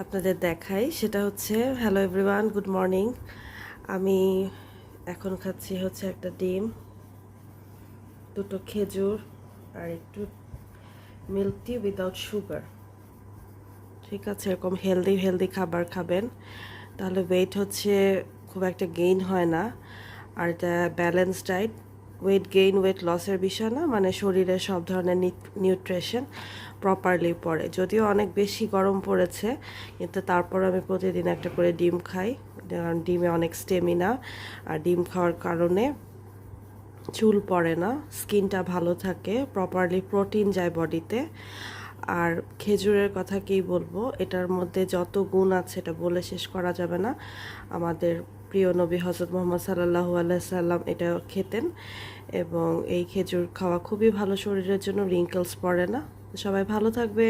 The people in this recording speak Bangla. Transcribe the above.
আপনাদের দেখাই, সেটা হচ্ছে হ্যালো এভরিওয়ান, গুড মর্নিং। আমি এখন খাচ্ছি হচ্ছে একটা ডিম, দুটো খেজুর আর একটু মিল্ক টি উইদাউট সুগার। ঠিক আছে, এরকম হেলদি হেলদি খাবার খাবেন, তাহলে ওয়েট হচ্ছে খুব একটা গেইন হয় না। আর এটা balance diet, weight gain weight লসের বিষয় না, মানে শরীরে সব ধরনের নিউট্রিশন প্রপারলি পড়ে। যদিও অনেক বেশি গরম পড়েছে, কিন্তু তারপর আমি প্রতিদিন একটা করে ডিম খাই, কারণ ডিমে অনেক স্টেমিনা, আর ডিম খাওয়ার কারণে চুল পড়ে না, স্কিনটা ভালো থাকে, প্রপারলি প্রোটিন যায় বডিতে। আর খেজুরের কথা কী বলবো, এটার মধ্যে যত গুণ আছে এটা বলে শেষ করা যাবে না। আমাদের প্রিয় নবী হজরত মুহাম্মদ সাল্লাল্লাহু আলাইহি সাল্লাম এটা খেতেন, এবং এই খেজুর খাওয়া খুবই ভালো শরীরের জন্য, রিঙ্কেলস পড়ে না। সবাই ভালো থাকবে।